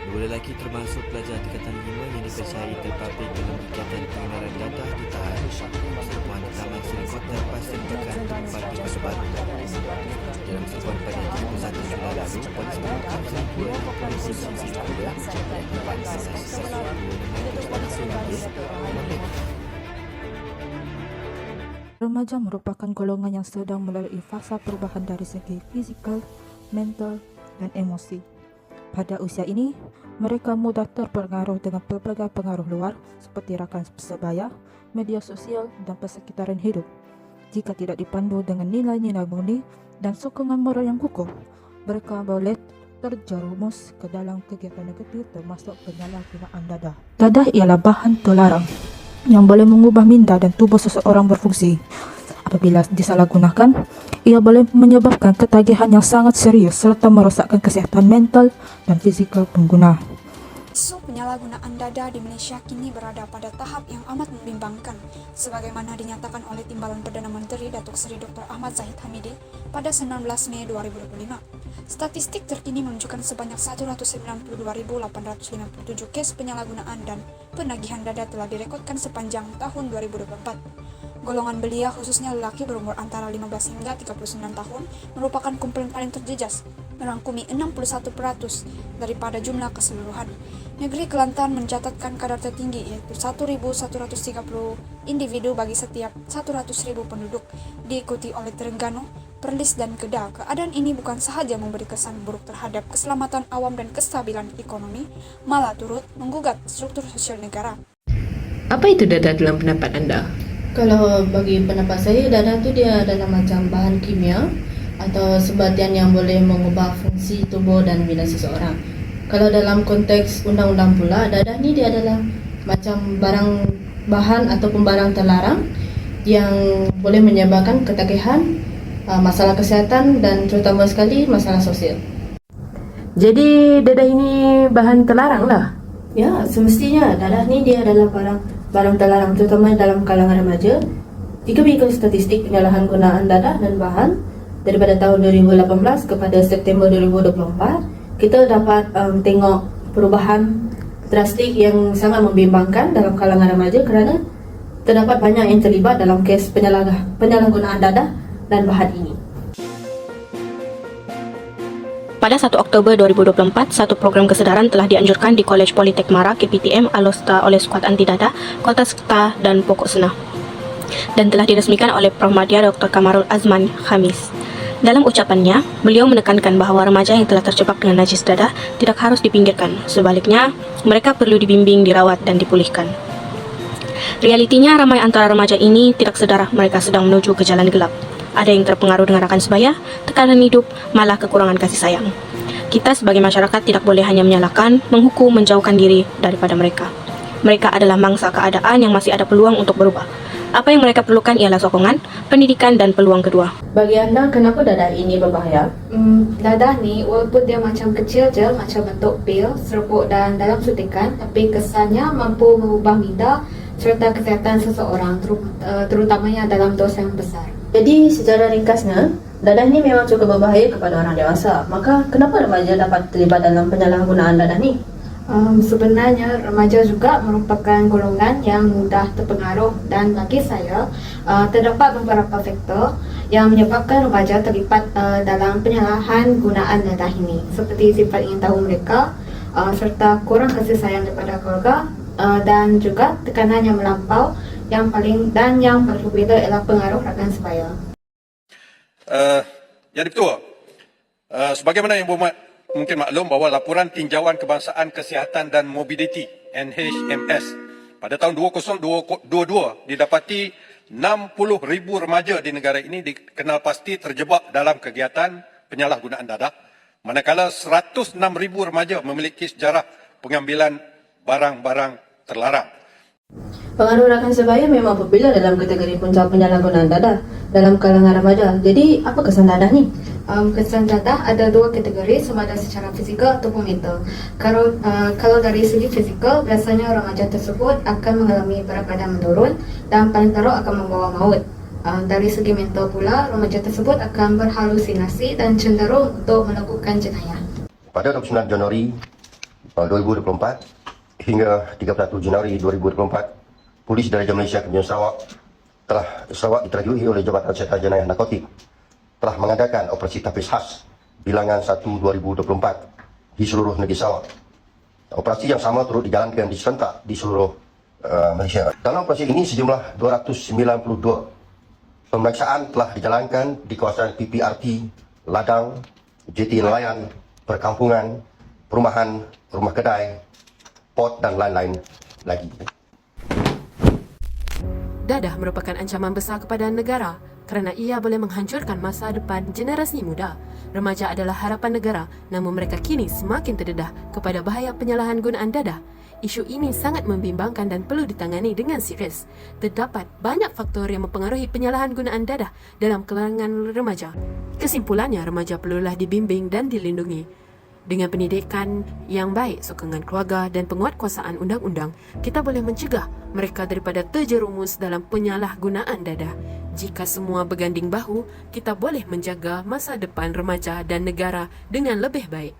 Dua lelaki termasuk pelajar tingkatan 5 yang dipercayai terpapar dalam kegiatan pengenalan dadah ditahan. Serbuan di Taman Seri Kota Pasir Pekan tempat di Kota Baru. Dalam serbuan pada 31 Julai lalu, polis mengungkap serbuan polisi sisi kuda yang dibantu sesuatu kepada polis memiliki. Remaja merupakan golongan yang sedang melalui fasa perubahan dari segi fizikal, mental, dan emosi. Pada usia ini, mereka mudah terpengaruh dengan pelbagai pengaruh luar seperti rakan sebaya, media sosial, dan persekitaran hidup. Jika tidak dipandu dengan nilai-nilai murni dan sokongan moral yang kukuh, mereka boleh terjerumus ke dalam kegiatan negatif termasuk penyalahgunaan dadah. Dadah ialah bahan terlarang yang boleh mengubah minda dan tubuh seseorang berfungsi. Apabila disalahgunakan, ia boleh menyebabkan ketagihan yang sangat serius serta merosakkan kesihatan mental dan fizikal pengguna. Isu penyalahgunaan dadah di Malaysia kini berada pada tahap yang amat membimbangkan, sebagaimana dinyatakan oleh Timbalan Perdana Menteri Datuk Seri Dr. Ahmad Zahid Hamidi pada 19 Mei 2025. Statistik terkini menunjukkan sebanyak 192.857 kes penyalahgunaan dan penagihan dadah telah direkodkan sepanjang tahun 2024. Golongan belia khususnya lelaki berumur antara 15 hingga 39 tahun merupakan kumpulan paling terjejas, merangkumi 61% daripada jumlah keseluruhan. Negeri Kelantan mencatatkan kadar tertinggi yaitu 1.130 individu bagi setiap 100.000 penduduk, diikuti oleh Terengganu, Perlis dan Kedah. Keadaan ini bukan sahaja memberi kesan buruk terhadap keselamatan awam dan kestabilan ekonomi, malah turut menggugat struktur sosial negara. Apa itu dadah dalam pendapat anda? Kalau bagi pendapat saya, dadah tu dia adalah macam bahan kimia atau sebatian yang boleh mengubah fungsi tubuh dan minda seseorang. Kalau dalam konteks undang-undang pula, dadah ni dia adalah macam bahan ataupun barang terlarang yang boleh menyebabkan ketagihan, masalah kesihatan dan terutama sekali masalah sosial. Jadi dadah ini bahan terlarang lah? Ya, semestinya dadah ni dia adalah barang terlarang terutama dalam kalangan remaja. Jika mengikut statistik penyalahgunaan dadah dan bahan daripada tahun 2018 kepada September 2024, kita dapat tengok perubahan drastik yang sangat membimbangkan dalam kalangan remaja kerana terdapat banyak yang terlibat dalam kes penyalahgunaan dadah dan bahan ini. Pada 1 Oktober 2024, satu program kesedaran telah dianjurkan di Kolej Politek Mara KPTM Alostar oleh Skuad Anti Dadah, Kota Sekta dan Pokok Senah, dan telah diresmikan oleh Prof. Madya Dr. Kamarul Azman Khamis. Dalam ucapannya, beliau menekankan bahawa remaja yang telah terjebak dengan najis dadah tidak harus dipinggirkan. Sebaliknya, mereka perlu dibimbing, dirawat dan dipulihkan. Realitinya, ramai antara remaja ini tidak sedar mereka sedang menuju ke jalan gelap. Ada yang terpengaruh dengan rakan sebaya, tekanan hidup, malah kekurangan kasih sayang. Kita sebagai masyarakat tidak boleh hanya menyalahkan, menghukum, menjauhkan diri daripada mereka. Mereka adalah mangsa keadaan yang masih ada peluang untuk berubah. Apa yang mereka perlukan ialah sokongan, pendidikan dan peluang kedua. Bagi anda, kenapa dadah ini berbahaya? Dadah ni walaupun dia macam kecil je, macam bentuk pil, seruput dan dalam suntikan, tapi kesannya mampu mengubah minda serta kesihatan seseorang, terutamanya dalam dos yang besar. Jadi secara ringkasnya, dadah ni memang cukup berbahaya kepada orang dewasa. Maka kenapa remaja dapat terlibat dalam penyalahgunaan dadah ni? Sebenarnya remaja juga merupakan golongan yang mudah terpengaruh dan bagi saya terdapat beberapa faktor yang menyebabkan remaja terlibat dalam penyalahgunaan dadah ini, seperti sifat ingin tahu mereka, serta kurang kasih sayang daripada keluarga, dan juga tekanan yang melampau yang berbeza ialah pengaruh rakan sebaya. Jadi betul, sebagaimana yang berhormat mungkin maklum bahawa laporan Tinjauan Kebangsaan Kesihatan dan Mobiliti NHMS pada tahun 2022 didapati 60,000 remaja di negara ini dikenal pasti terjebak dalam kegiatan penyalahgunaan dadah, manakala 106,000 remaja memiliki sejarah pengambilan barang-barang terlarang. Pengaruh rakan sebaya memang popular dalam kategori punca penyalahgunaan dadah dalam kalangan remaja. Jadi apa kesan dadah ni? Kesan dadah ada dua kategori, sama ada secara fizikal ataupun mental. Kalau dari segi fizikal, biasanya remaja tersebut akan mengalami berat badan menurun dan paling teruk akan membawa maut. Dari segi mental pula, remaja tersebut akan berhalusinasi dan cenderung untuk melakukan jenayah. Pada 29 Januari 2024 hingga 31 Januari 2024, Polis Diraja Malaysia Kebun Sarawak diterjui oleh Jabatan Serta Jenayah Narkotik telah mengadakan operasi tapis khas bilangan 1 2024 di seluruh negeri Sarawak. Operasi yang sama turut dijalankan di serentak di seluruh Malaysia. Dalam operasi ini sejumlah 292 pemeriksaan telah dijalankan di kawasan PPRT, ladang, jeti nelayan, perkampungan, perumahan, rumah kedai, port dan lain-lain lagi. Dadah merupakan ancaman besar kepada negara kerana ia boleh menghancurkan masa depan generasi muda. Remaja adalah harapan negara, namun mereka kini semakin terdedah kepada bahaya penyalahan gunaan dadah. Isu ini sangat membimbangkan dan perlu ditangani dengan serius. Terdapat banyak faktor yang mempengaruhi penyalahan gunaan dadah dalam kalangan remaja. Kesimpulannya, remaja perlulah dibimbing dan dilindungi. Dengan pendidikan yang baik, sokongan keluarga dan penguatkuasaan undang-undang, kita boleh mencegah mereka daripada terjerumus dalam penyalahgunaan dadah. Jika semua berganding bahu, kita boleh menjaga masa depan remaja dan negara dengan lebih baik.